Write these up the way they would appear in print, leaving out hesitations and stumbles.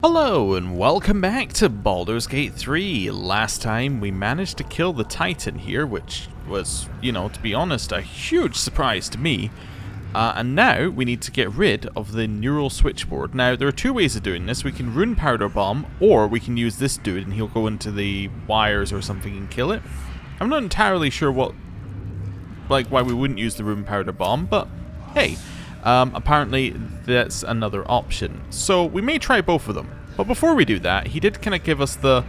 Hello and welcome back to Baldur's Gate 3. Last time we managed to kill the Titan here, which was, to be honest, a huge surprise to me. And now we need to get rid of the neural switchboard. Now there are two ways of doing this. We can rune powder bomb, or we can use this dude and he'll go into the wires or something and kill it. I'm not entirely sure why we wouldn't use the rune powder bomb, but hey. Apparently that's another option. So we may try both of them. But before we do that, he did kind of give us the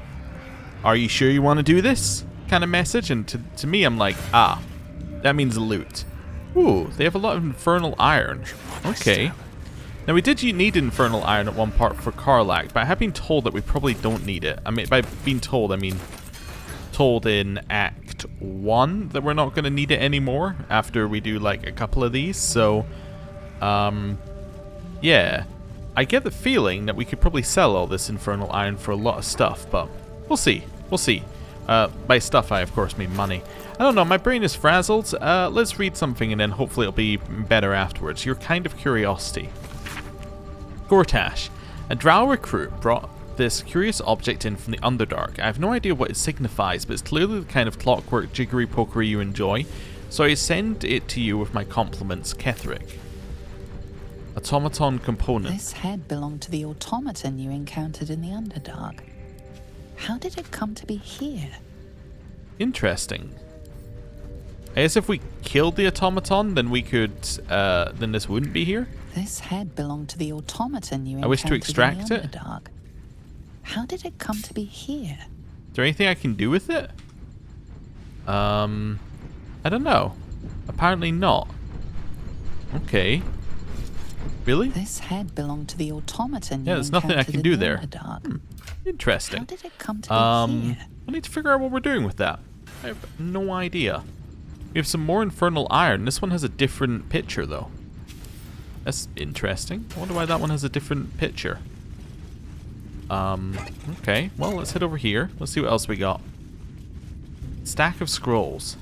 "are you sure you want to do this?" kind of message, and to me I'm like, that means loot. Ooh, they have a lot of infernal iron. Okay. Now we did need infernal iron at one part for Karlach, but I have been told that we probably don't need it. I mean, by being told, I mean told in Act 1 that we're not going to need it anymore after we do like a couple of these, so yeah, I get the feeling that we could probably sell all this infernal iron for a lot of stuff, but we'll see. We'll see. By stuff, I of course mean money. I don't know, my brain is frazzled. Let's read something and then hopefully it'll be better afterwards. Your kind of curiosity. Gortash, a drow recruit brought this curious object in from the Underdark. I have no idea what it signifies, but it's clearly the kind of clockwork jiggery-pokery you enjoy, so I send it to you with my compliments, Ketherick. Automaton component. This head belonged to the automaton you encountered in the Underdark. How did it come to be here? Interesting. I guess if we killed the automaton, then we could, then this wouldn't be here? This head belonged to the automaton you encountered I wish to extract in the Underdark. How did it come to be here? Is there anything I can do with it? I don't know. Apparently not. Okay. Really? This head belonged to the automaton. Yeah, there's nothing I can do there. Interesting. How did it come to be here? I need to figure out what we're doing with that. I have no idea. We have some more infernal iron. This one has a different picture, though. That's interesting. I wonder why that one has a different picture. Okay. Well, let's head over here. Let's see what else we got. Stack of scrolls.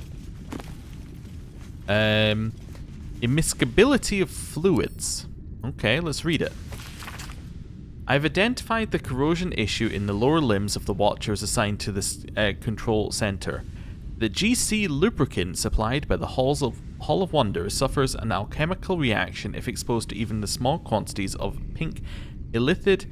Immiscibility of fluids. Okay, let's read it. I've identified the corrosion issue in the lower limbs of the Watchers assigned to this control center. The GC lubricant supplied by the Hall of Wonders suffers an alchemical reaction if exposed to even the small quantities of pink illithid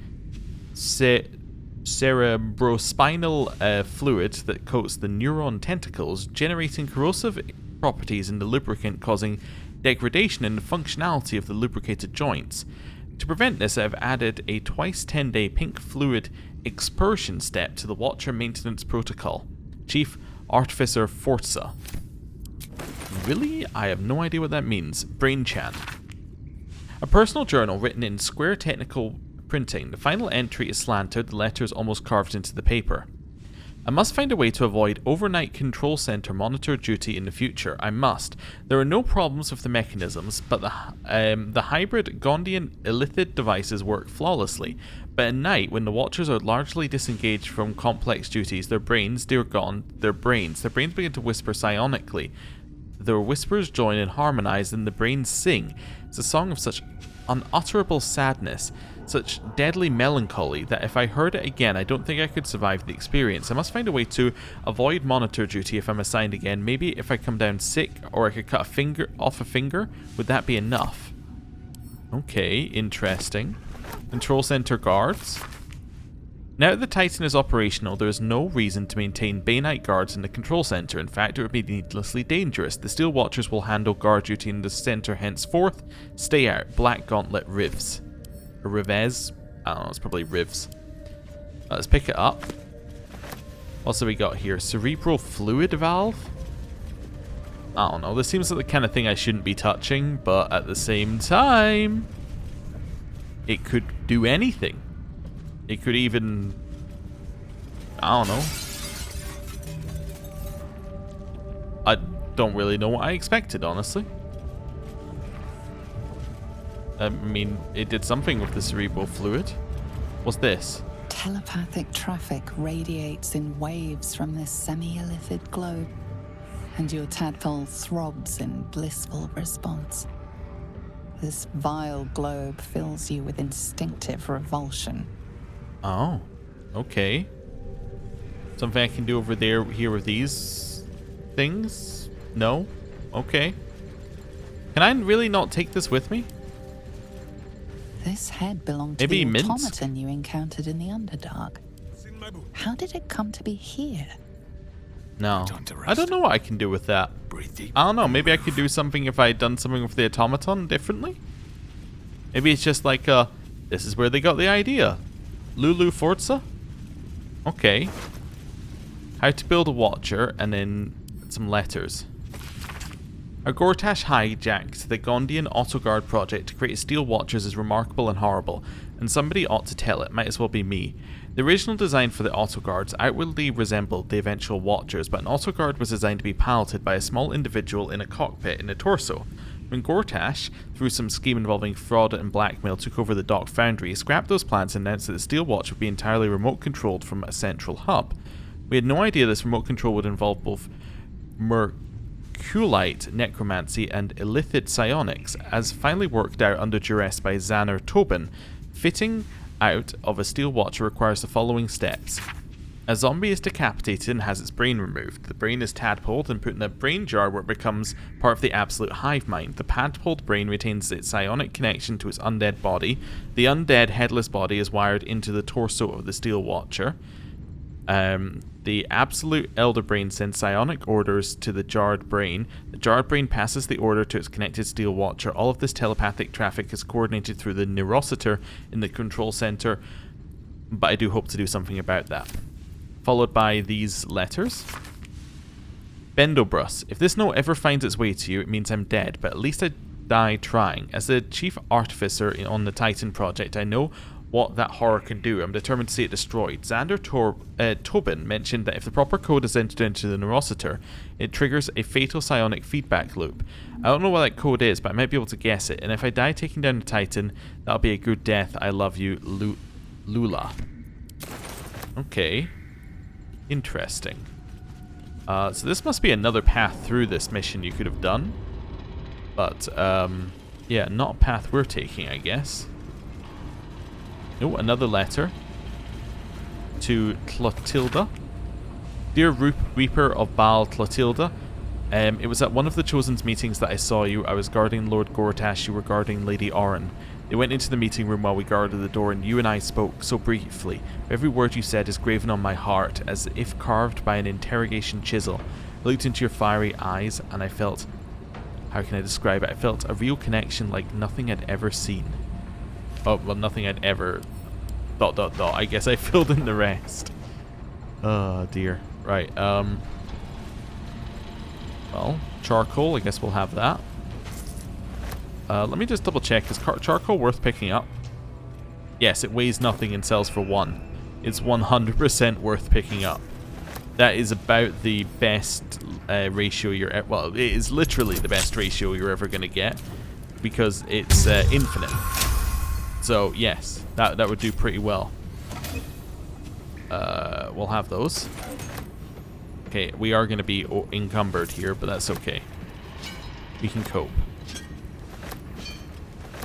cerebrospinal fluid that coats the neuron tentacles, generating corrosive properties in the lubricant, causing degradation in the functionality of the lubricated joints. To prevent this, I have added a twice 10-day pink fluid expersion step to the Watcher maintenance protocol. Chief Artificer Forza. Really? I have no idea what that means. Brainchan. A personal journal written in square technical printing. The final entry is slanted, the letters almost carved into the paper. I must find a way to avoid overnight control center monitor duty in the future. I must. There are no problems with the mechanisms, but the hybrid Gondian illithid devices work flawlessly. But at night, when the Watchers are largely disengaged from complex duties, their brains begin to whisper psionically. Their whispers join and harmonize, and the brains sing. It's a song of such unutterable sadness, such deadly melancholy, that if I heard it again, I don't think I could survive the experience. I must find a way to avoid monitor duty if I'm assigned again. Maybe if I come down sick, or I could cut off a finger, would that be enough? Okay, interesting. Control center guards. Now that the Titan is operational, there is no reason to maintain Bainite guards in the control center. In fact, it would be needlessly dangerous. The Steel Watchers will handle guard duty in the center henceforth. Stay out. Black Gauntlet Rivs. Or Rivez? I don't know, it's probably Rivs. Let's pick it up. What's have we got here? Cerebral fluid valve? I don't know, this seems like the kind of thing I shouldn't be touching, but at the same time, it could do anything. It could even, I don't know. I don't really know what I expected, honestly. I mean, it did something with the cerebral fluid. What's this? Telepathic traffic radiates in waves from this semi-illithid globe, and your tadpole throbs in blissful response. This vile globe fills you with instinctive revulsion. Oh, okay. Something I can do over there, here with these things? No? Okay. Can I really not take this with me? This head belonged to Maybe the Minsk? automaton you encountered in the Underdark. How did it come to be here? No. I don't know what I can do with that. I don't know. Maybe I could do something if I had done something with the automaton differently? Maybe it's just like, this is where they got the idea. Lulu Forza? Okay. How to build a watcher, and then some letters. A Gortash hijacked the Gondian Autoguard project to create steel watchers as remarkable and horrible, and somebody ought to tell it, might as well be me. The original design for the Autoguards outwardly resembled the eventual watchers, but an Autoguard was designed to be piloted by a small individual in a cockpit in a torso. When Gortash, through some scheme involving fraud and blackmail, took over the dock foundry, he scrapped those plans and announced that the steel watch would be entirely remote controlled from a central hub. We had no idea this remote control would involve both Merculite necromancy and illithid psionics, as finally worked out under duress by Xander Tobin. Fitting out of a steel watcher requires the following steps. A zombie is decapitated and has its brain removed. The brain is tadpoled and put in a brain jar where it becomes part of the absolute hive mind. The tadpoled brain retains its psionic connection to its undead body. The undead headless body is wired into the torso of the steel watcher. The absolute elder brain sends psionic orders to the jarred brain. The jarred brain passes the order to its connected steel watcher. All of this telepathic traffic is coordinated through the neurocitor in the control center, but I do hope to do something about that. Followed by these letters. Bendobrus. If this note ever finds its way to you, it means I'm dead, but at least I die trying. As the chief artificer on the Titan project, I know what that horror can do. I'm determined to see it destroyed. Xander Tobin mentioned that if the proper code is entered into the neurocitor, it triggers a fatal psionic feedback loop. I don't know what that code is, but I might be able to guess it, and if I die taking down the Titan, that'll be a good death. I love you, Lula. Okay. Interesting. So this must be another path through this mission you could have done. But, yeah, not a path we're taking, I guess. Oh, another letter to Clotilda. Dear Reaper of Baal Clotilda, it was at one of the Chosen's meetings that I saw you. I was guarding Lord Gortash, you were guarding Lady Oren. They went into the meeting room while we guarded the door, and you and I spoke so briefly. Every word you said is graven on my heart, as if carved by an interrogation chisel. I looked into your fiery eyes, and I felt... how can I describe it? I felt a real connection like nothing I'd ever seen. Oh, well, nothing I'd ever... ... I guess I filled in the rest. Oh, dear. Right, well, charcoal, I guess we'll have that. Let me just double check. Is charcoal worth picking up? Yes, it weighs nothing and sells for 1. It's 100% worth picking up. That is about the best ratio you're... well, it is literally the best ratio you're ever going to get, because it's infinite. So, yes, that would do pretty well. We'll have those. Okay, we are going to be encumbered here, but that's okay. We can cope.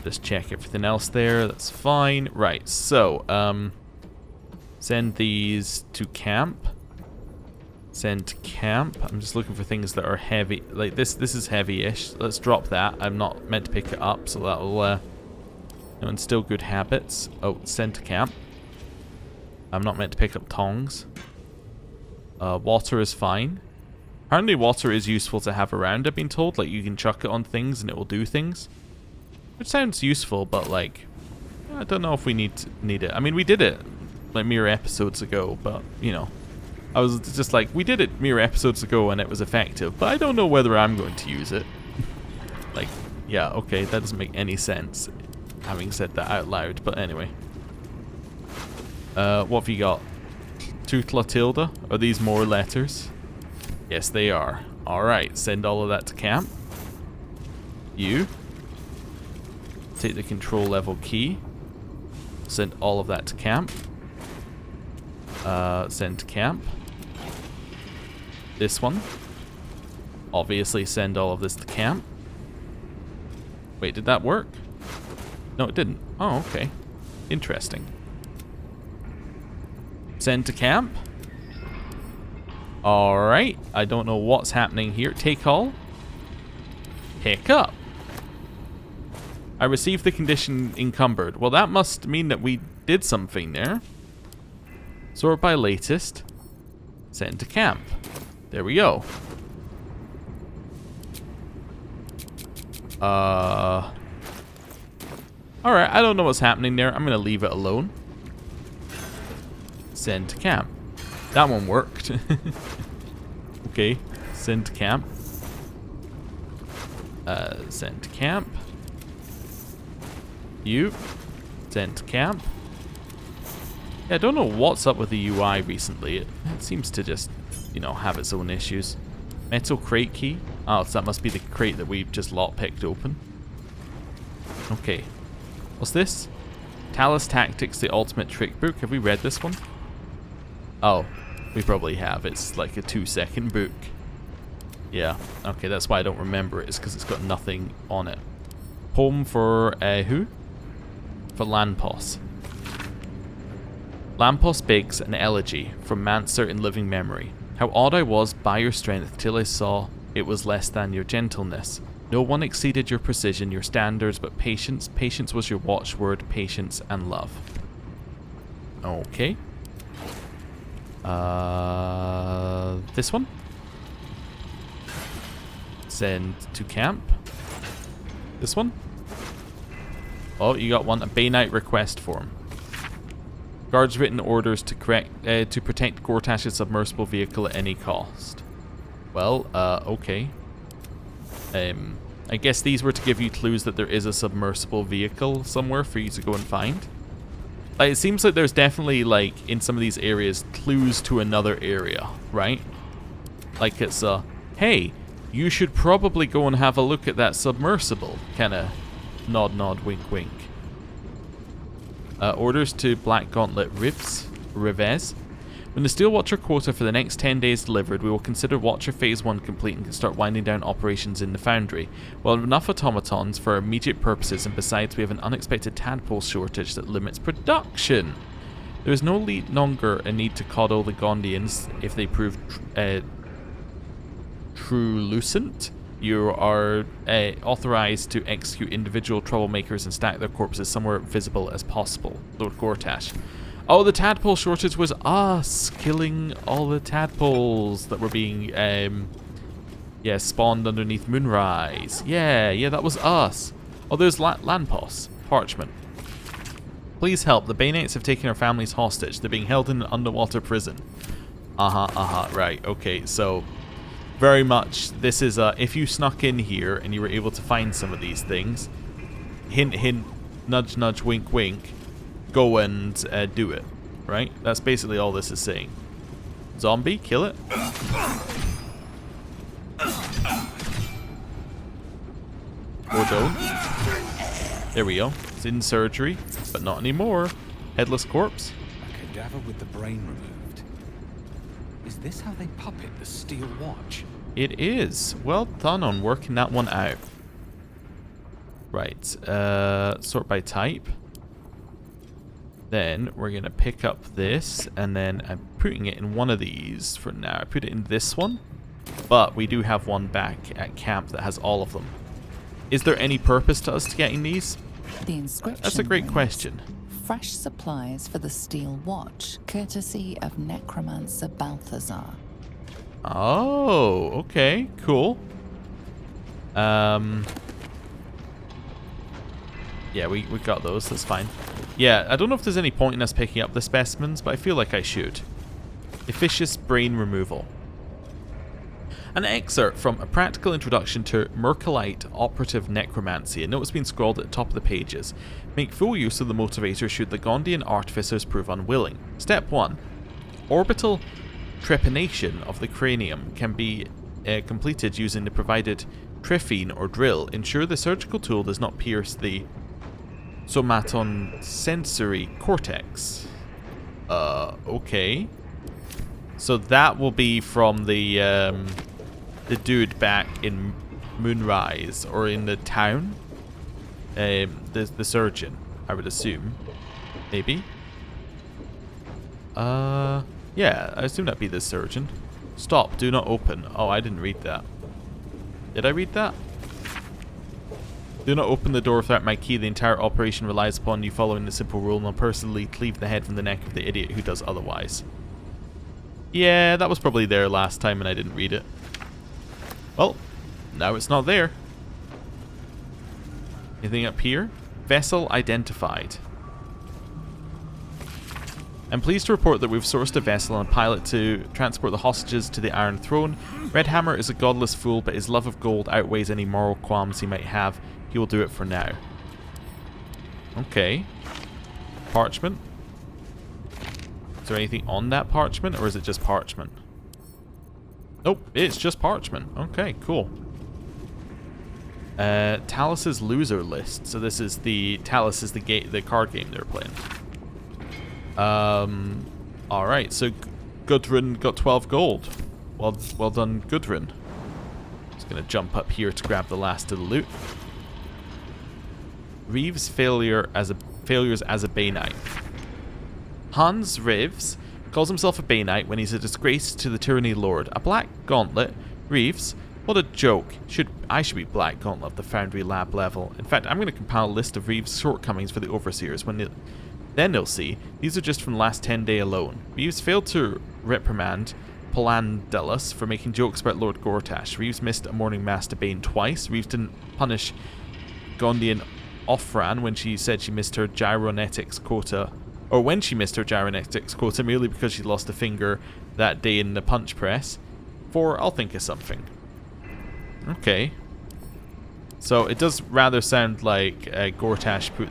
Just check everything else there. That's fine. Right, so, send these to camp. Send to camp. I'm just looking for things that are heavy. Like, this is heavy-ish. Let's drop that. I'm not meant to pick it up, so that'll, instill good habits. Oh, send to camp. I'm not meant to pick up tongs. Water is fine. Apparently water is useful to have around, I've been told. Like, you can chuck it on things and it will do things. Which sounds useful, but, like, I don't know if we need it. I mean, we did it, like, mere episodes ago, but, you know. I was just like, we did it mere episodes ago and it was effective, but I don't know whether I'm going to use it. Like, yeah, okay, that doesn't make any sense, having said that out loud, but anyway. What have you got? To Clotilda? Are these more letters? Yes, they are. Alright, send all of that to camp. You. Take the control level key. Send all of that to camp. Send to camp. This one. Obviously send all of this to camp. Wait, did that work? No, it didn't. Oh, okay. Interesting. Send to camp. Alright. I don't know what's happening here. Take all. Pick up. I received the condition encumbered. Well, that must mean that we did something there. Sort by latest. Send to camp. There we go. Alright, I don't know what's happening there. I'm gonna leave it alone. Send to camp. That one worked. Okay, send to camp. Send to camp. You. Send to camp. Yeah, I don't know what's up with the UI recently. It seems to just, you know, have its own issues. Metal crate key. Oh, so that must be the crate that we've just picked open. Okay. What's this? Talus Tactics, the Ultimate Trick Book. Have we read this one? Oh, we probably have. It's like a 2-second book. Yeah. Okay, that's why I don't remember it. It's because it's got nothing on it. Poem for who? For Lampos. Lampos begs an elegy from Mancer in living memory. How odd I was by your strength till I saw it was less than your gentleness. No one exceeded your precision, your standards, but patience. Patience was your watchword, patience and love. Okay. This one? Send to camp. This one? Oh, you got one. A Bay Knight request form. Guards written orders to protect Gortash's submersible vehicle at any cost. Well, okay. I guess these were to give you clues that there is a submersible vehicle somewhere for you to go and find. It seems like there's definitely, like, in some of these areas, clues to another area, right? Like it's hey, you should probably go and have a look at that submersible. Kinda nod, nod, wink, wink. Orders to Black Gauntlet Rivez. When the Steel Watcher quota for the next 10 days delivered, we will consider Watcher Phase 1 complete and can start winding down operations in the Foundry. We'll have enough automatons for our immediate purposes, and besides we have an unexpected tadpole shortage that limits production. There is no longer a need to coddle the Gondians if they prove truculent. You are authorized to execute individual troublemakers and stack their corpses somewhere visible as possible. Lord Gortash. Oh, the tadpole shortage was us killing all the tadpoles that were being, spawned underneath Moonrise. Yeah, that was us. Oh, there's Lampos. Parchment. Please help. The Baynights have taken our families hostage. They're being held in an underwater prison. Right, okay, so very much this is, if you snuck in here and you were able to find some of these things, hint, hint, nudge, nudge, wink, wink, go and do it, right? That's basically all this is saying. Zombie, kill it. Or don't. There we go. It's in surgery, but not anymore. Headless corpse. A cadaver with the brain removed. Is this how they puppet the Steel Watch? It is. Well done on working that one out. Right. Sort by type. Then we're going to pick up this, and then I'm putting it in one of these for now. I put it in this one, but we do have one back at camp that has all of them. Is there any purpose to us getting these? The inscription That's a great reads, question. Fresh supplies for the Steel Watch, courtesy of Necromancer Balthazar. Oh, okay, cool. Yeah, we got those, that's fine. Yeah, I don't know if there's any point in us picking up the specimens, but I feel like I should. Efficious brain removal. An excerpt from A Practical Introduction to Mercolite Operative Necromancy. A note has been scrawled at the top of the pages. Make full use of the motivator should the Gondian artificers prove unwilling. Step 1. Orbital trepanation of the cranium can be completed using the provided trephine or drill. Ensure the surgical tool does not pierce the somatosensory cortex. Okay. So that will be from the dude back in Moonrise, or in the town. The surgeon, I would assume. Maybe. Yeah, I assume that'd be the surgeon. Stop, do not open. Oh, I didn't read that. Did I read that? Do not open the door without my key. The entire operation relies upon you following the simple rule, and I'll personally cleave the head from the neck of the idiot who does otherwise. Yeah, that was probably there last time and I didn't read it. Well, now it's not there. Anything up here? Vessel identified. I'm pleased to report that we've sourced a vessel and a pilot to transport the hostages to the Iron Throne. Red Hammer is a godless fool, but his love of gold outweighs any moral qualms he might have. He will do it for now. Okay. Parchment. Is there anything on that parchment, or is it just parchment? Nope, it's just parchment. Okay, cool. Talus's loser list. So this is the Talus is the card game they're playing. Alright, so Gudrun got 12 gold. Well done, Gudrun. Just gonna jump up here to grab the last of the loot. Reeves' failures as a Bay Knight. Hans Reeves calls himself a Bay Knight when he's a disgrace to the Tyranny Lord. A black gauntlet? Reeves? What a joke. I should be Black Gauntlet at the Foundry Lab level. In fact, I'm going to compile a list of Reeves' shortcomings for the Overseers. Then they'll see. These are just from the last 10 day alone. Reeves failed to reprimand Polandulus for making jokes about Lord Gortash. Reeves missed a morning mass to Bane twice. Reeves didn't punish Gondian Offran when she said she missed her gyronetics quota. Or when she missed her gyronetics quota merely because she lost a finger that day in the punch press. 4, I'll think of something. Okay. So it does rather sound like Gortash put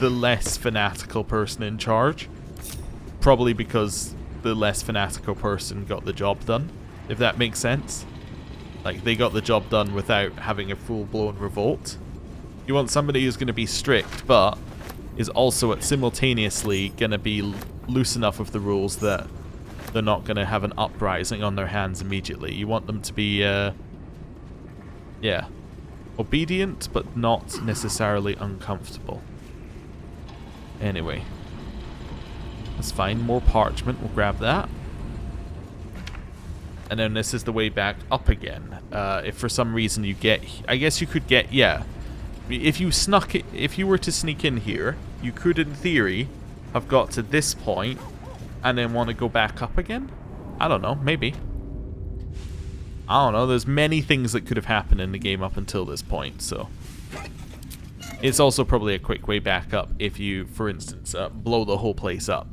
the less fanatical person in charge. Probably because the less fanatical person got the job done, if that makes sense. Like, they got the job done without having a full-blown revolt. You want somebody who's going to be strict, but is also simultaneously going to be loose enough with the rules that they're not going to have an uprising on their hands immediately. You want them to be, yeah, obedient, but not necessarily uncomfortable. Anyway, that's fine. More parchment. We'll grab that. And then this is the way back up again. If for some reason you get... I guess you could get... Yeah. If you were to sneak in here, you could, in theory, have got to this point and then want to go back up again? I don't know. Maybe. I don't know. There's many things that could have happened in the game up until this point, so... It's also probably a quick way back up if you, for instance, blow the whole place up.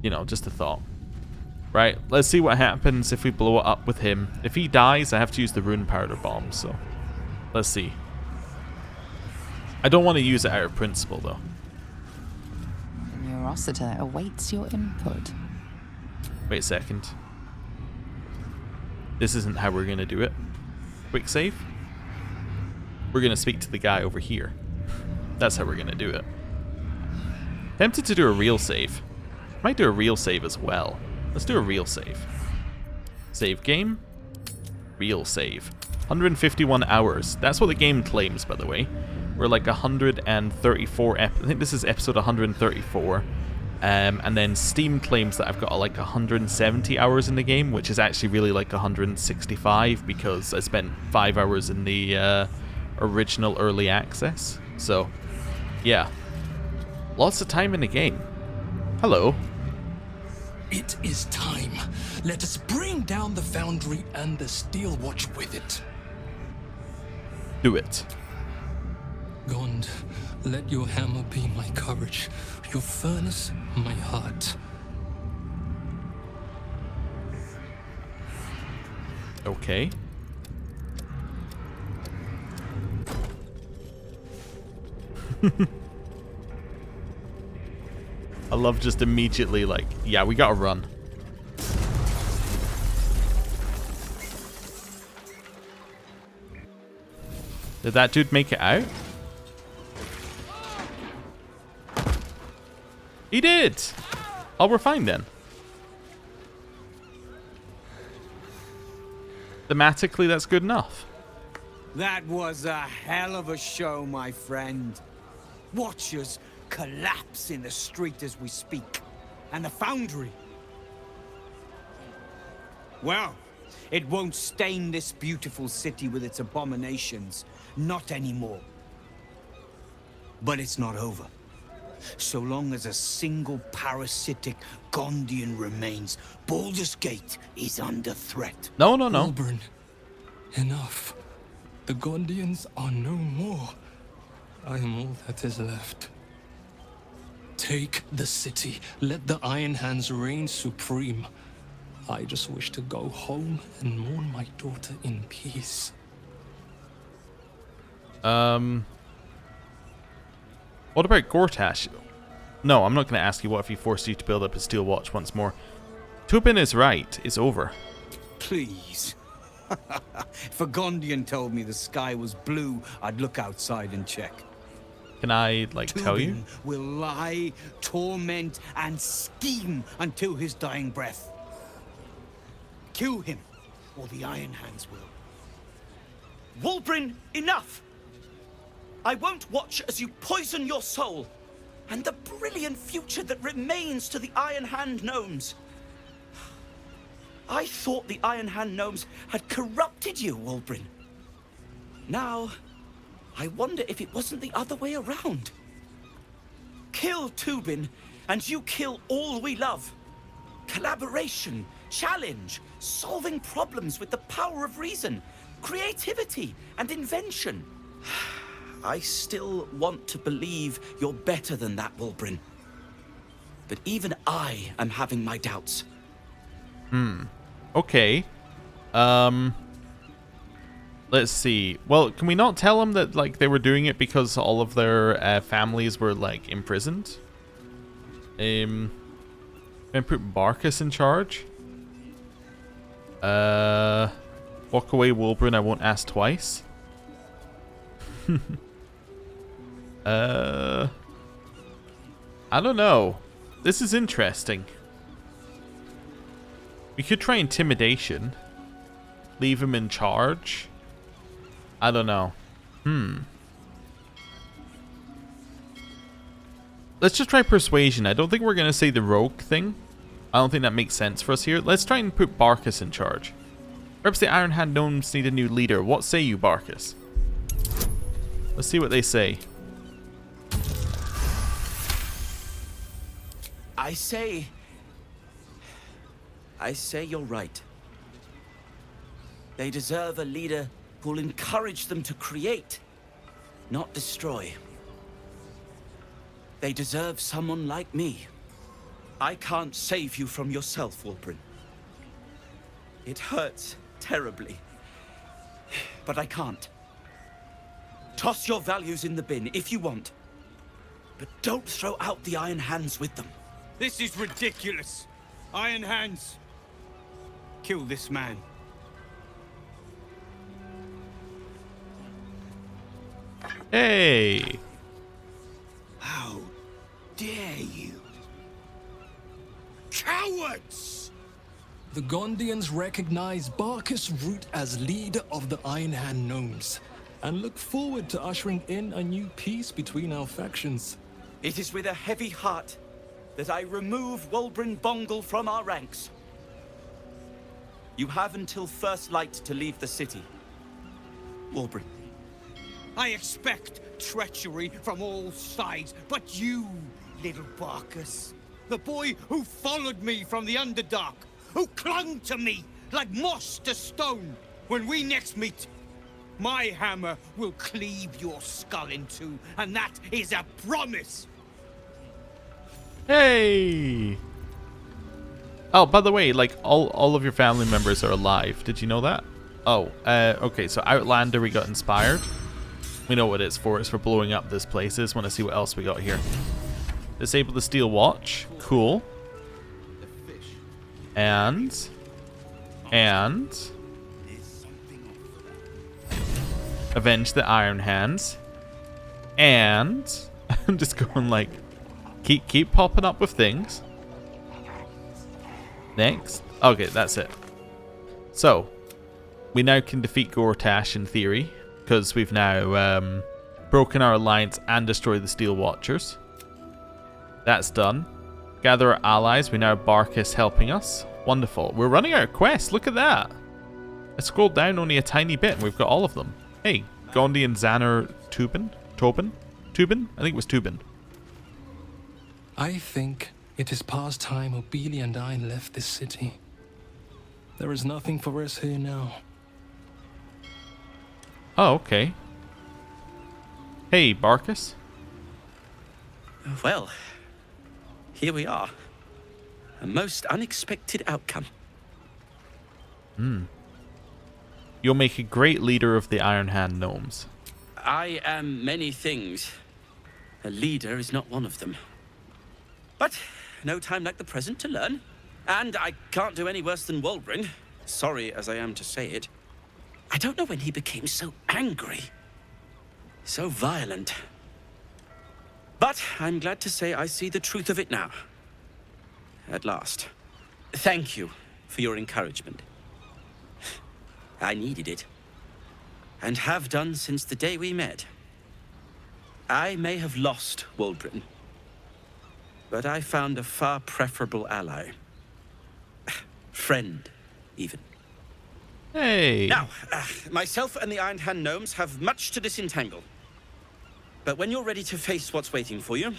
You know, just a thought. Right, let's see what happens if we blow it up with him. If he dies, I have to use the rune powder bomb, so... Let's see. I don't want to use it out of principle, though. Your Rossiter awaits your input. Wait a second. This isn't how we're going to do it. Quick save? We're going to speak to the guy over here. That's how we're going to do it. Tempted to do a real save. Might do a real save as well. Let's do a real save. Save game. Real save. 151 hours. That's what the game claims, by the way. We're like 134... I think this is episode 134. And then Steam claims that I've got like 170 hours in the game, which is actually really like 165 because I spent 5 hours in the original early access. So, yeah. Lots of time in the game. Hello. It is time. Let us bring down the foundry and the steel watch with it. Do it. Gond, let your hammer be my courage, your furnace my heart. Okay. I love just immediately like, yeah, we gotta run. Did that dude make it out? He did! Oh, we're fine then. Thematically, that's good enough. That was a hell of a show, my friend. Watch us collapse in the street as we speak. And the foundry. Well, it won't stain this beautiful city with its abominations. Not anymore. But it's not over. So long as a single parasitic Gondian remains, Baldur's Gate is under threat. No, no, no. Walburn, enough. The Gondians are no more. I am all that is left. Take the city. Let the Iron Hands reign supreme. I just wish to go home and mourn my daughter in peace. What about Gortash? No, I'm not going to ask you what if he forced you to build up a steel watch once more. Tubin is right. It's over. Please. If a Gondian told me the sky was blue, I'd look outside and check. Can I, like, tell you? Tubin will lie, torment, and scheme until his dying breath. Kill him, or the Iron Hands will. Walburn, enough! I won't watch as you poison your soul, and the brilliant future that remains to the Iron Hand gnomes. I thought the Iron Hand gnomes had corrupted you, Walburn. Now, I wonder if it wasn't the other way around. Kill Tubin, and you kill all we love. Collaboration, challenge, solving problems with the power of reason, creativity, and invention. I still want to believe you're better than that, Walburn. But even I am having my doubts. Okay. Let's see. Well, can we not tell them that, like, they were doing it because all of their families were, like, imprisoned? Can I put Barkus in charge? Walk away, Wilburn. I won't ask twice. I don't know. This is interesting. We could try intimidation. Leave him in charge. I don't know. Let's just try persuasion. I don't think we're going to say the rogue thing. I don't think that makes sense for us here. Let's try and put Barkus in charge. Perhaps the Iron Hand gnomes need a new leader. What say you, Barkus? Let's see what they say. I say you're right. They deserve a leader who'll encourage them to create, not destroy. They deserve someone like me. I can't save you from yourself, Walburn. It hurts terribly, but I can't. Toss your values in the bin if you want, but don't throw out the Iron Hands with them. This is ridiculous. Iron Hands. Kill this man. Hey! How dare you? Cowards! The Gondians recognize Barkus Root as leader of the Iron Hand gnomes, and look forward to ushering in a new peace between our factions. It is with a heavy heart that I remove Walburn Bongle from our ranks. You have until first light to leave the city. Walburn. I expect treachery from all sides, but you, little Barkus, the boy who followed me from the Underdark, who clung to me like moss to stone, when we next meet, my hammer will cleave your skull in two, and that is a promise. Hey! Oh, by the way, like, all of your family members are alive. Did you know that? Oh, okay, so Outlander, we got inspired. We know what it's for. It's for blowing up this place. I just want to see what else we got here. Disable the steel watch. Cool. And avenge the Iron Hands. And I'm just going like, keep popping up with things. Next. Okay, that's it. So, we now can defeat Gortash in theory, because we've now broken our alliance and destroyed the Steel Watchers. That's done. Gather our allies. We now have Barkus helping us. Wonderful. We're running out of quests. Look at that. I scrolled down only a tiny bit and we've got all of them. Hey, Gondian Xaner Tubin? Tubin? I think it was Tubin. I think it is past time Obelia and I left this city. There is nothing for us here now. Oh, okay. Hey, Barkus. Well, here we are. A most unexpected outcome. You'll make a great leader of the Iron Hand gnomes. I am many things. A leader is not one of them. But no time like the present to learn. And I can't do any worse than Wulbrin. Sorry as I am to say it. I don't know when he became so angry. So violent. But I'm glad to say I see the truth of it now. At last. Thank you for your encouragement. I needed it. And have done since the day we met. I may have lost Wulbrin. But I found a far preferable ally. Friend, even. Hey. Now, myself and the Iron Hand gnomes have much to disentangle. But when you're ready to face what's waiting for you,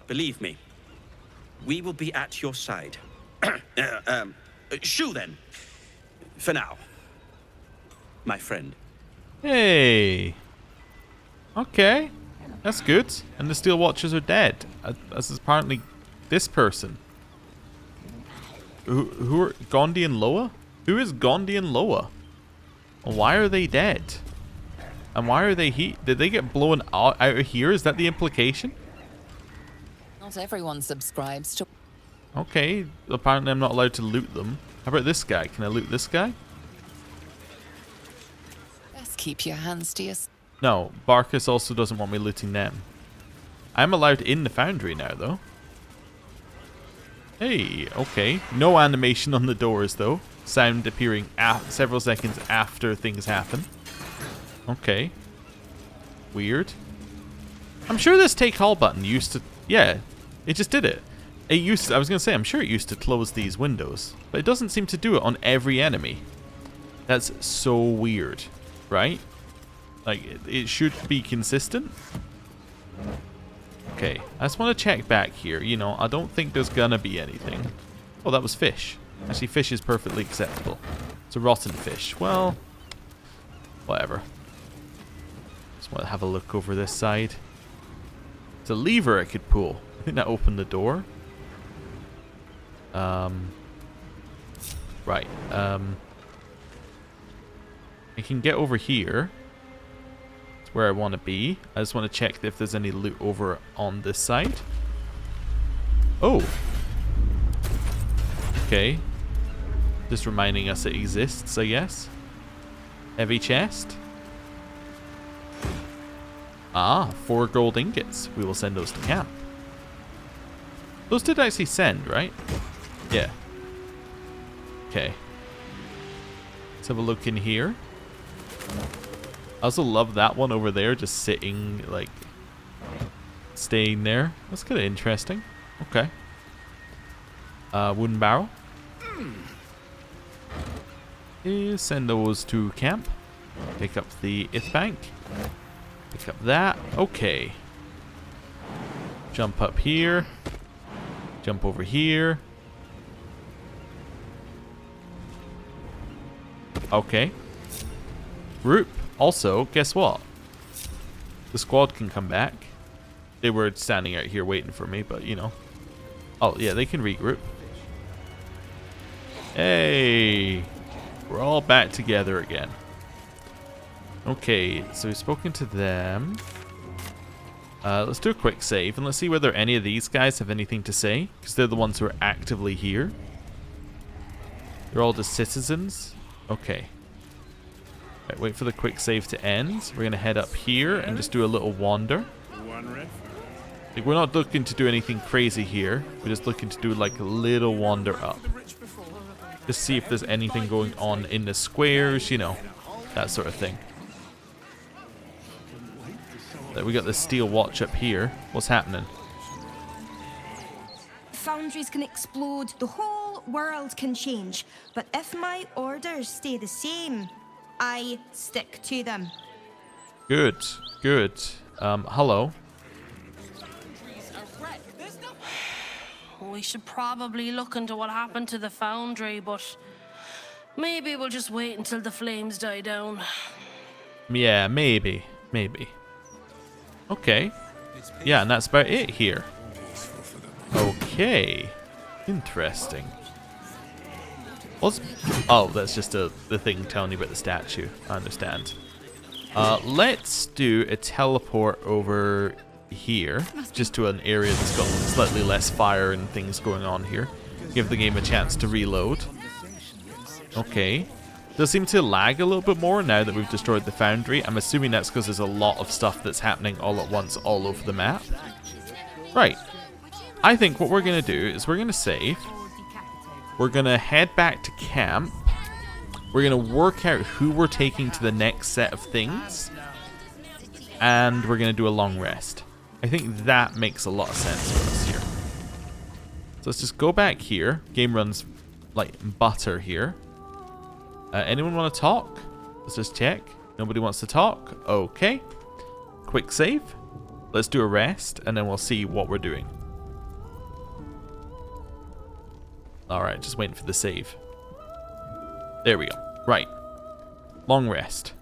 believe me, we will be at your side. Shoo then. For now. My friend. Hey. Okay. That's good. And the Steel Watchers are dead. As is apparently this person. Who are Gondian Loa? Who is Gondian Loa? And why are they dead? And why are they Did they get blown out of here? Is that the implication? Not everyone subscribes to... Okay. Apparently I'm not allowed to loot them. How about this guy? Can I loot this guy? Best keep your hands to yourself. No. Barkus also doesn't want me looting them. I'm allowed in the foundry now, though. Hey, okay. No animation on the doors, though. Sound appearing several seconds after things happen. Okay. Weird. I'm sure this take all button used to... Yeah, it just did it. It used to, I was going to say, I'm sure it used to close these windows. But it doesn't seem to do it on every enemy. That's so weird, right? Like, it should be consistent. Okay, I just want to check back here. You know, I don't think there's gonna be anything. Oh, that was fish. Actually, fish is perfectly acceptable. It's a rotten fish. Well, whatever. Just want to have a look over this side. It's a lever I could pull. I think that opened the door. Right. I can get over here. It's where I want to be. I just want to check if there's any loot over on this side. Oh. Okay. Just reminding us it exists, I guess. Heavy chest. Ah, 4 gold ingots. We will send those to camp. Those did actually send, right? Yeah. Okay. Let's have a look in here. I also love that one over there, just sitting, like, staying there. That's kind of interesting. Okay. Wooden barrel. Send those to camp. Pick up the ith bank. Pick up that. Okay. Jump up here. Jump over here. Okay. Group. Also, guess what? The squad can come back. They were standing out here waiting for me, but you know. Oh, yeah, they can regroup. Hey! We're all back together again. Okay, so we've spoken to them. Let's do a quick save, and let's see whether any of these guys have anything to say, because they're the ones who are actively here. They're all just citizens. Okay. Right, wait for the quick save to end. We're going to head up here and just do a little wander. Like, we're not looking to do anything crazy here. We're just looking to do like a little wander up. Just see if there's anything going on in the squares, you know, that sort of thing. We got the steel watch up here. What's happening? foundries can explode, the whole world can change. But if my orders stay the same, I stick to them. Good, good. Hello. We should probably look into what happened to the foundry, but maybe we'll just wait until the flames die down. Yeah, maybe. Okay. Yeah, and that's about it here. Okay. Interesting. Oh, that's just the thing telling you about the statue. I understand. Let's do a teleport over here, just to an area that's got slightly less fire and things going on here. Give the game a chance to reload. Okay. Does seem to lag a little bit more now that we've destroyed the foundry. I'm assuming that's because there's a lot of stuff that's happening all at once all over the map. Right. I think what we're going to do is we're going to save. We're going to head back to camp. We're going to work out who we're taking to the next set of things. And we're going to do a long rest. I think that makes a lot of sense for us here. So let's just go back here. Game runs like butter here. Anyone want to talk? Let's just check. Nobody wants to talk? Okay. Quick save. Let's do a rest, and then we'll see what we're doing. Alright, just waiting for the save. There we go. Right. Long rest.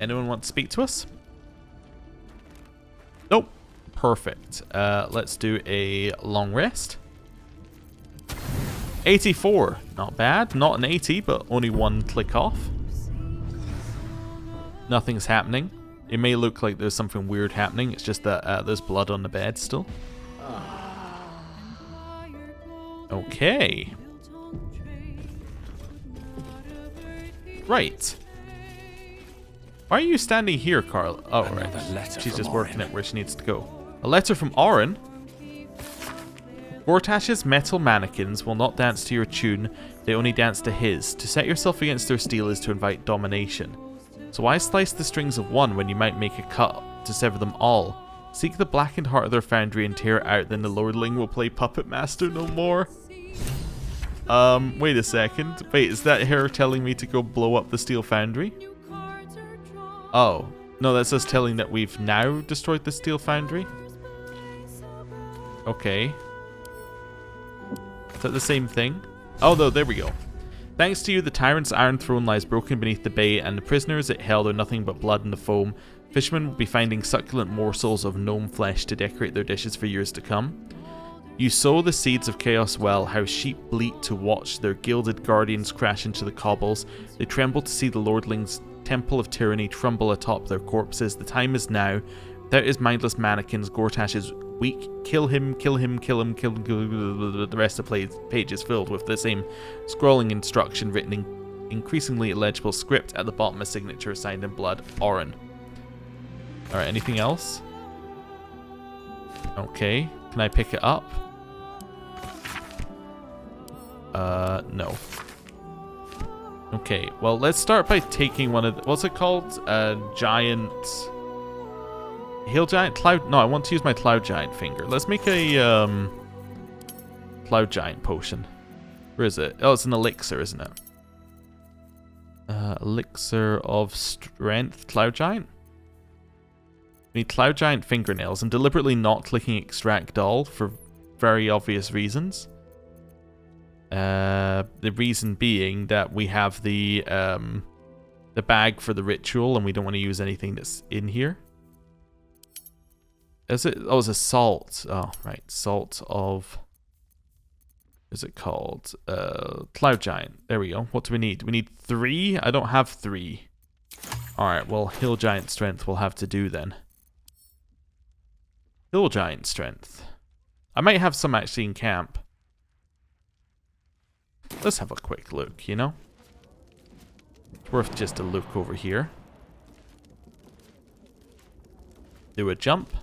Anyone want to speak to us? Nope. Perfect. Let's do a long rest. 84. Not bad. Not an 80, but only one click off. Nothing's happening. It may look like there's something weird happening. It's just that there's blood on the bed still. Okay. Right. Why are you standing here, Carl? Oh, right. She's just working at where she needs to go. A letter from Oren? Gortash's metal mannequins will not dance to your tune, they only dance to his. To set yourself against their steel is to invite domination. So why slice the strings of one when you might make a cut to sever them all? Seek the blackened heart of their foundry and tear it out, then the lordling will play puppet master no more. Wait a second. Wait, is that her telling me to go blow up the steel foundry? Oh. No, that's us telling that we've now destroyed the steel foundry? Okay. Is that the same thing? Oh, no, there we go. Thanks to you, the tyrant's iron throne lies broken beneath the bay, and the prisoners it held are nothing but blood and the foam. Fishermen will be finding succulent morsels of gnome flesh to decorate their dishes for years to come. You sow the seeds of chaos well, how sheep bleat to watch their gilded guardians crash into the cobbles. They tremble to see the lordling's temple of tyranny tremble atop their corpses. The time is now. Without his mindless mannequins, Gortash is weak. Kill him, kill him, kill him, kill him. The rest of the page is filled with the same scrolling instruction written in increasingly illegible script. At the bottom, a signature signed in blood. Oren. Alright, anything else? Okay. Can I pick it up? No. Okay, well, let's start by taking one of the, what's it called? Giant... Hill Giant? Cloud... No, I want to use my Cloud Giant finger. Let's make a, Cloud Giant potion. Where is it? Oh, it's an elixir, isn't it? Elixir of Strength. Cloud Giant? We need Cloud Giant fingernails. I'm deliberately not clicking Extract All for very obvious reasons. The reason being that we have the bag for the ritual and we don't want to use anything that's in here. Is it? Oh, it's a salt. Oh, right. Salt of... What is it called? Cloud Giant. There we go. What do we need? We need 3? I don't have 3. Alright, well, Hill Giant Strength will have to do then. Hill Giant Strength. I might have some actually in camp. Let's have a quick look, you know? It's worth just a look over here. Do a jump.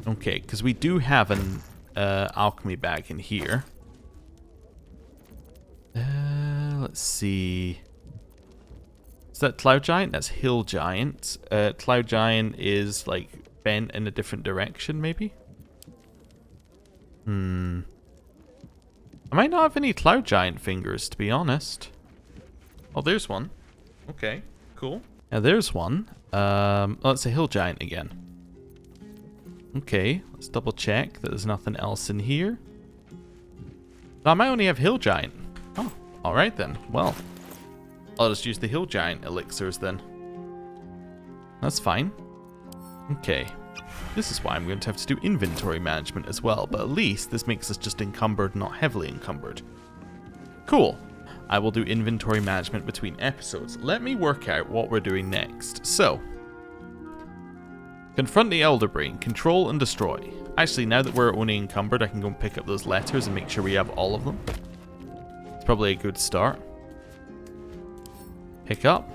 Okay, because we do have an alchemy bag in here. Let's see. Is that Cloud Giant? That's Hill Giant. Cloud Giant is like bent in a different direction, maybe? I might not have any cloud giant fingers, to be honest. Oh, there's one. Okay, cool. Now there's one. Oh, it's a hill giant again. Okay, let's double check that there's nothing else in here. I might only have hill giant. Oh, alright then. Well, I'll just use the hill giant elixirs then. That's fine. Okay. This is why I'm going to have to do inventory management as well, but at least this makes us just encumbered, not heavily encumbered. Cool. I will do inventory management between episodes. Let me work out what we're doing next. So, confront the Elder Brain, control and destroy. Actually, now that we're only encumbered, I can go and pick up those letters and make sure we have all of them. It's probably a good start. Pick up.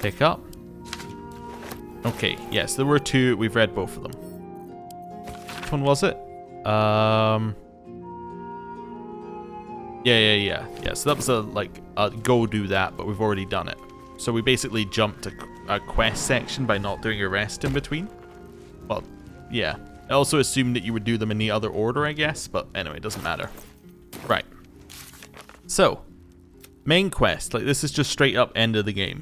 Pick up. Okay, yes, there were two. We've read both of them. Which one was it? Yeah. So that was a go do that, but we've already done it. So we basically jumped a quest section by not doing a rest in between. Well, yeah. I also assumed that you would do them in the other order, I guess, but anyway, it doesn't matter. Right. So, main quest. Like, this is just straight up end of the game.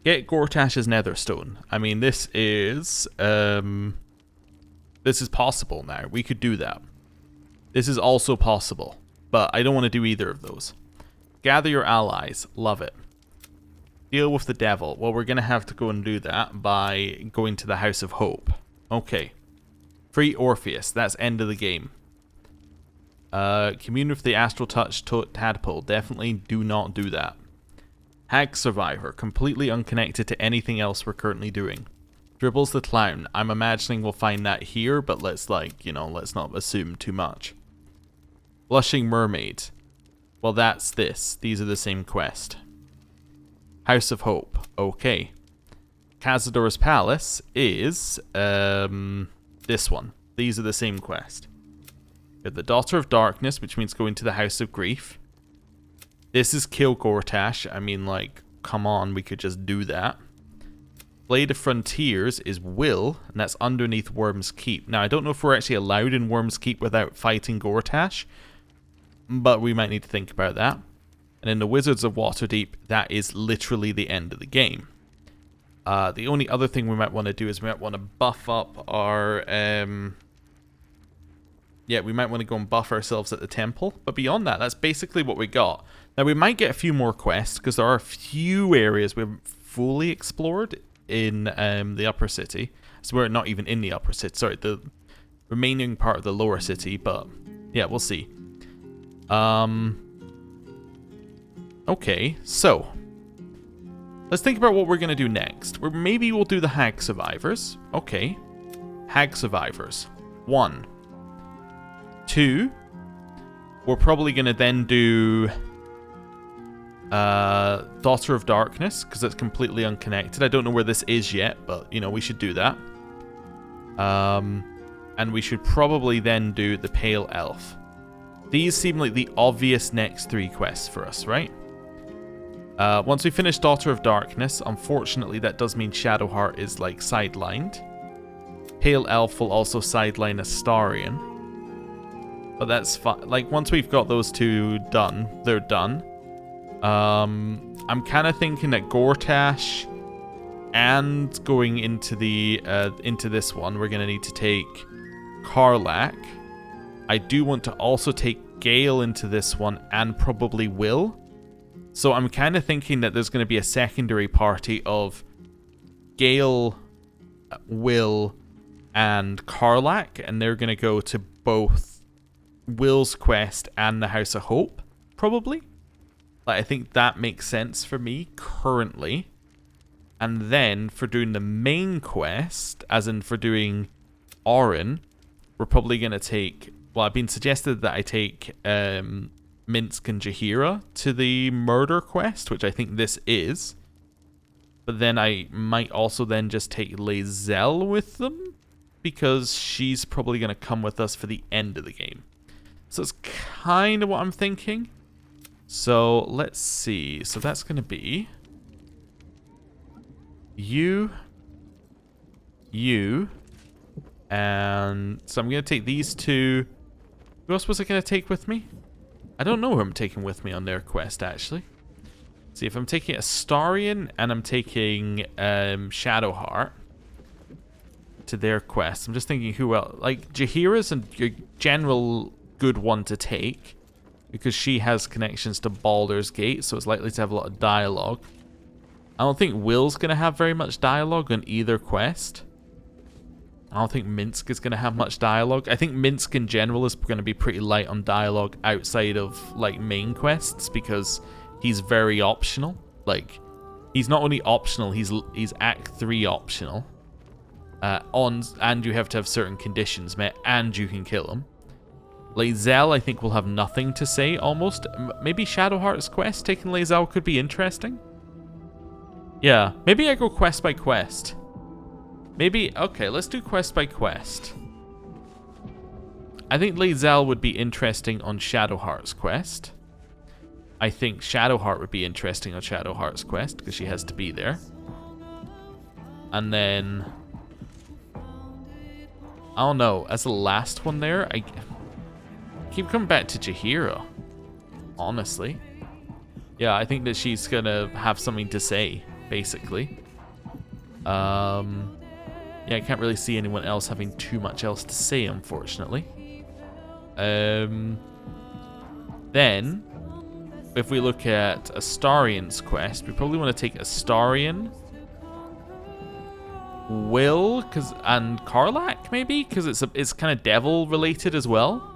Get Gortash's Netherstone. I mean, this is possible now. We could do that. This is also possible, but I don't want to do either of those. Gather your allies. Love it. Deal with the devil. Well, we're going to have to go and do that by going to the House of Hope. Okay. Free Orpheus. That's end of the game. Commune with the Astral Touch Tadpole. Definitely do not do that. Hag Survivor. Completely unconnected to anything else we're currently doing. Dribbles the Clown. I'm imagining we'll find that here, but let's let's not assume too much. Blushing Mermaid. Well, that's this. These are the same quest. House of Hope. Okay. Cazador's Palace is this one. These are the same quest. We have the Daughter of Darkness, which means going to the House of Grief. This is Kill Gortash. I mean, like, come on, we could just do that. Blade of Frontiers is Will, and that's underneath Worm's Keep. Now, I don't know if we're actually allowed in Worm's Keep without fighting Gortash, but we might need to think about that. And in the Wizards of Waterdeep, that is literally the end of the game. The only other thing we might want to do is we might want to buff up our... yeah, we might want to go and buff ourselves at the temple. But beyond that, that's basically what we got. Now, we might get a few more quests, because there are a few areas we haven't fully explored in the upper city. So we're not even in the upper city. Sorry, the remaining part of the lower city. But, yeah, we'll see. Okay, so let's think about what we're going to do next. Maybe we'll do the Hag Survivors. Okay. Hag Survivors. 1. 2. We're probably going to then do Daughter of Darkness, because it's completely unconnected. I don't know where this is yet, but, you know, we should do that. And we should probably then do the Pale Elf. These seem like the obvious next 3 quests for us, right? Once we finish Daughter of Darkness, unfortunately that does mean Shadowheart is, like, sidelined. Pale Elf will also sideline Astarion. But that's fine. Like, once we've got those 2 done, they're done. I'm kind of thinking that Gortash and going into the into this one, we're going to need to take Karlach. I do want to also take Gale into this one, and probably Will. So I'm kind of thinking that there's going to be a secondary party of Gale, Will, and Karlach, and they're going to go to both Will's quest and the House of Hope, probably. Like, I think that makes sense for me currently. And then for doing the main quest, as in for doing Orin, we're probably going to take... Well, I've been suggested that I take Minsk and Jaheira to the murder quest, which I think this is. But then I might also then just take Lae'zel with them, because she's probably going to come with us for the end of the game. So it's kind of what I'm thinking. So let's see. So that's going to be you, you. And so I'm going to take these two. Who else was I going to take with me? I don't know who I'm taking with me on their quest, actually. See, if I'm taking Astarion and I'm taking Shadowheart to their quest, I'm just thinking who else. Like, Jaheira's a general good one to take because she has connections to Baldur's Gate, so it's likely to have a lot of dialogue. I don't think Will's going to have very much dialogue on either quest. I don't think Minsk is going to have much dialogue. I think Minsk in general is going to be pretty light on dialogue outside of, like, main quests because he's very optional. Like, he's not only optional, he's Act 3 optional. And you have to have certain conditions met, and you can kill him. Lae'zel, I think, will have nothing to say, almost. Maybe Shadowheart's quest taking Lae'zel could be interesting. Yeah, maybe I go quest by quest. Maybe, okay, let's do quest by quest. I think Lae'zel would be interesting on Shadowheart's quest. I think Shadowheart would be interesting on Shadowheart's quest, because she has to be there. And then... I don't know, as the last one there, I keep coming back to Jaheira, honestly. Yeah, I think that she's gonna have something to say, basically. Yeah, I can't really see anyone else having too much else to say, unfortunately. Then, if we look at Astarion's quest, we probably want to take Astarion, Will, and Karlach, maybe? Because it's kind of devil related as well.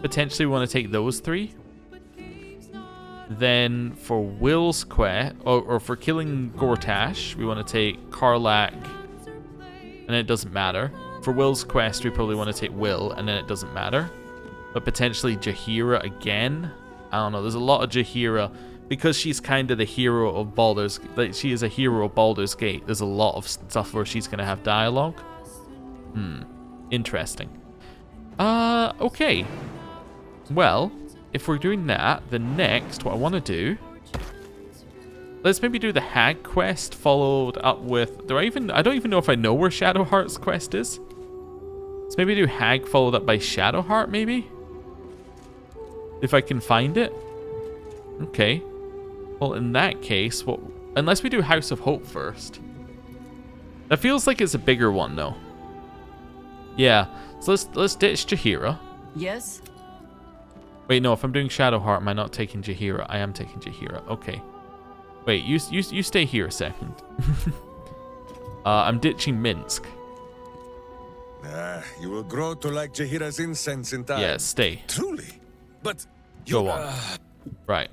Potentially we want to take those three. Then for Will's quest, or for killing Gortash, we want to take Karlach, and it doesn't matter. For Will's quest, we probably want to take Will, and then it doesn't matter. But potentially Jaheira again. I don't know. There's a lot of Jaheira because she's kind of the hero of Baldur's. Like, she is a hero of Baldur's Gate. There's a lot of stuff where she's gonna have dialogue. Interesting. Okay. Well, if we're doing that, then next, what I want to do, let's maybe do the Hag quest followed up with. I don't even know if I know where Shadowheart's quest is. Let's maybe do Hag followed up by Shadowheart, maybe. If I can find it. Okay. Well, in that case, unless we do House of Hope first. That feels like it's a bigger one, though. Yeah. So let's ditch Jaheira. Yes. Wait, no. If I'm doing Shadowheart, am I not taking Jaheira? I am taking Jaheira. Okay. Wait, you stay here a second. I'm ditching Minsk. You will grow to like Jaheira's incense in time. Yeah, stay. Truly. But go on. Right.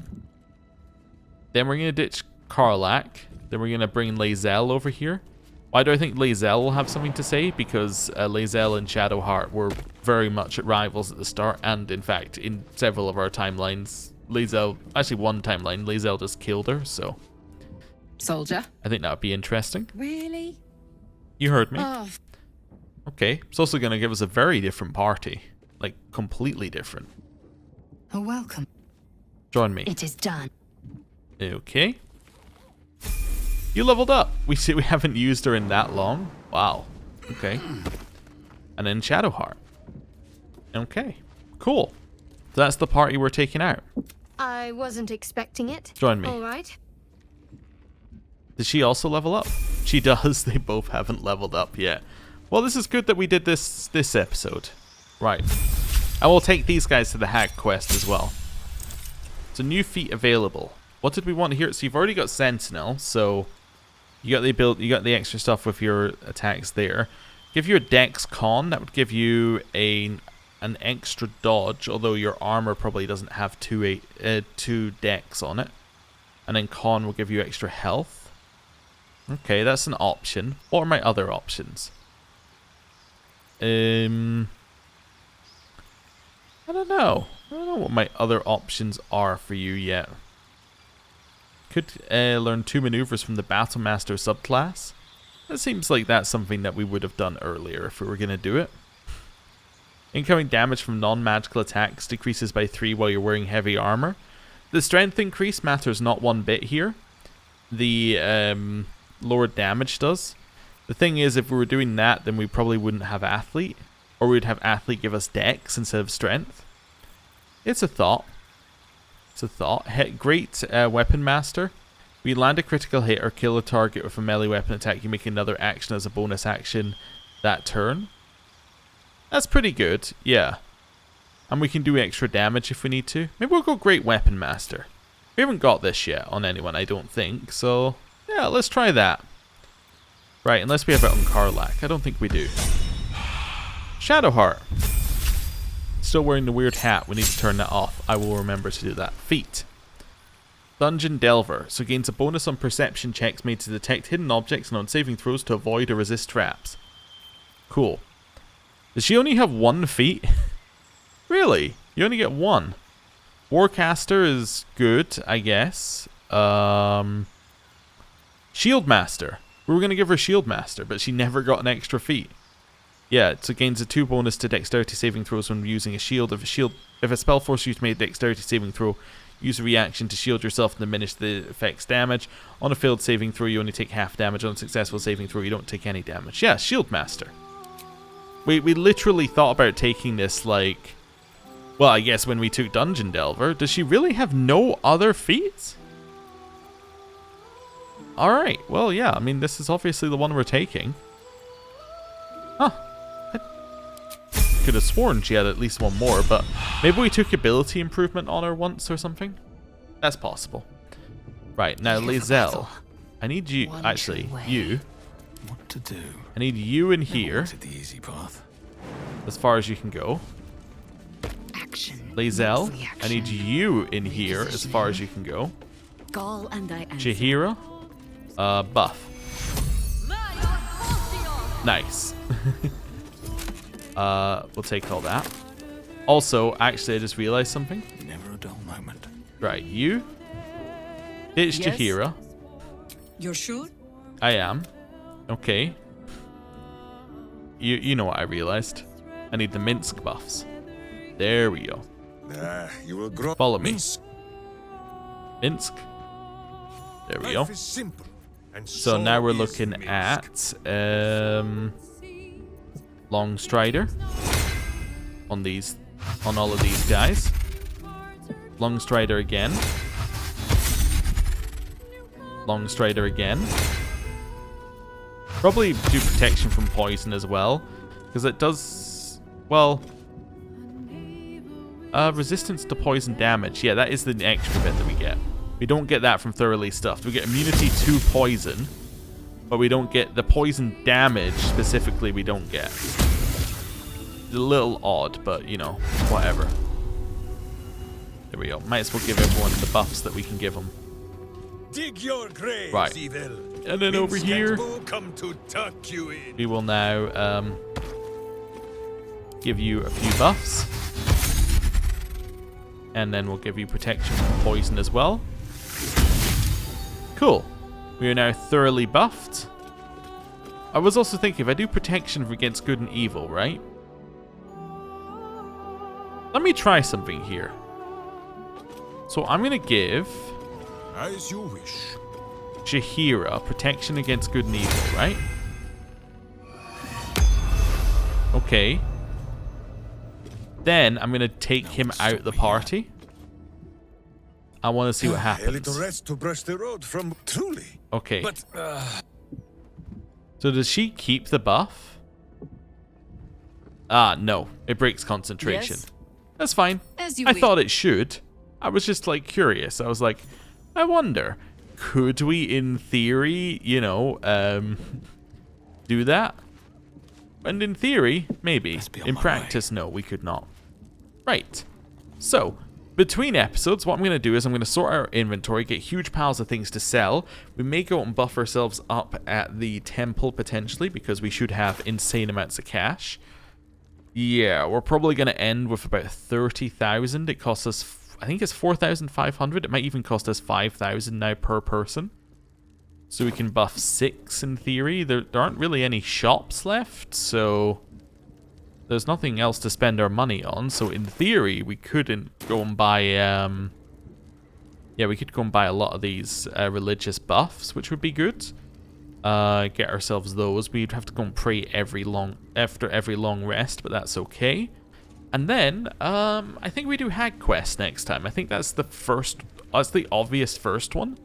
Then we're gonna ditch Karlach. Then we're gonna bring Lae'zel over here. Why do I think Lae'zel will have something to say? Because Lae'zel and Shadowheart were very much rivals at the start, and in fact, in several of our timelines, Lae'zel, actually one timeline, Lae'zel just killed her, so. Soldier. I think that would be interesting. Really? You heard me. Oh. Okay, it's also gonna give us a very different party. Like, completely different. A welcome. Join me. It is done. Okay. You leveled up. We haven't used her in that long. Wow. Okay. And then Shadowheart. Okay. Cool. So that's the party we're taking out. I wasn't expecting it. Join me. All right. Did she also level up? She does. They both haven't leveled up yet. Well, this is good that we did this episode. Right. I will take these guys to the Hag quest as well. It's a new feat available. What did we want here? So you've already got Sentinel, so you got the extra stuff with your attacks there. Give you a Dex Con, that would give you an extra dodge, although your armor probably doesn't have two Dex on it. And then Con will give you extra health. Okay, that's an option. What are my other options? I don't know. I don't know what my other options are for you yet. Could learn 2 maneuvers from the Battlemaster subclass. That seems like that's something that we would have done earlier if we were going to do it. Incoming damage from non-magical attacks decreases by 3 while you're wearing heavy armor. The strength increase matters not one bit here. The lower damage does. The thing is, if we were doing that, then we probably wouldn't have athlete, or we'd have athlete give us dex instead of strength. It's a thought. It's a thought. Great weapon master. We land a critical hit or kill a target with a melee weapon attack. You make another action as a bonus action that turn. That's pretty good, yeah. And we can do extra damage if we need to. Maybe we'll go Great Weapon Master. We haven't got this yet on anyone, I don't think. So, yeah, let's try that. Right, unless we have it on Karlach. I don't think we do. Shadowheart. Still wearing the weird hat. We need to turn that off. I will remember to do that. Feat. Dungeon Delver. So gains a bonus on perception checks made to detect hidden objects and on saving throws to avoid or resist traps. Cool. Does she only have 1 feat? Really? You only get 1. Warcaster is good, I guess. Shield Master. We were going to give her Shield Master, but she never got an extra feat. Yeah, so gains a 2 bonus to dexterity saving throws when using a shield. If a spell force used made a dexterity saving throw, use a reaction to shield yourself and diminish the effect's damage. On a failed saving throw, you only take half damage. On a successful saving throw, you don't take any damage. Yeah, Shield Master. We literally thought about taking this, like... Well, I guess when we took Dungeon Delver. Does she really have no other feats? Alright, well, yeah, I mean, this is obviously the one we're taking. Huh. I could have sworn she had at least 1 more, but maybe we took ability improvement on her once or something? That's possible. Right, now, Lae'zel. I need you, actually, you. What to do? I need you in here. The easy path. As far as you can go. Lae'zel, I need you in here as far as you can go. Jaheira, buff. Nice. We'll take all that. Also, actually, I just realized something. Never a dull moment. Right, you. It's Yes? Jaheira. You're sure? I am. Okay. You know what I realized. I need the Minsk buffs. There we go. You will grow. Follow me. Minsk. There we go. Life is simple, and So now we're is looking Minsk. at Long Strider on all of these guys. Long Strider again. Long Strider again. Probably do protection from poison as well, because it does, well, resistance to poison damage. Yeah, that is the extra bit that we get. We don't get that from Thoroughly Stuffed. We get immunity to poison, but we don't get the poison damage specifically. We don't get. It's a little odd, but you know, whatever. There we go. Might as well give everyone the buffs that we can give them. Dig your graves, Right. evil. And then over here, Come to tuck you in. we will now give you a few buffs. And then we'll give you protection from poison as well. Cool. We are now thoroughly buffed. I was also thinking, if I do protection against good and evil, right? Let me try something here. So I'm going to give As you wish. Jaheira protection against good and evil, right? Okay. Then I'm going to take him out the party. I want to see what A happens. little rest to brush the road from truly. Okay. But So does she keep the buff? Ah, no. It breaks concentration. Yes. That's fine. As you I wish. thought it should. I was just like curious. I was like, I wonder, could we in theory, you know, do that? And in theory, maybe. be on In my practice, no, we could not. Right. So, between episodes, what I'm going to do is I'm going to sort our inventory, get huge piles of things to sell. We may go and buff ourselves up at the temple, potentially, because we should have insane amounts of cash. Yeah, we're probably going to end with about 30,000. It costs us, I think it's 4,500. It might even cost us 5,000 now per person. So we can buff 6 in theory. There aren't really any shops left, so there's nothing else to spend our money on. So in theory, we couldn't go and buy, yeah, we could go and buy a lot of these religious buffs, which would be good. get ourselves those. We'd have to go and pray after every long rest, but that's okay. And then, I think we do Hag Quest next time. I think that's the first, that's the obvious first one.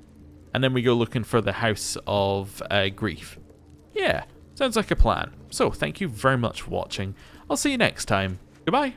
And then we go looking for the House of Grief. Yeah, sounds like a plan. So, thank you very much for watching. I'll see you next time. Goodbye.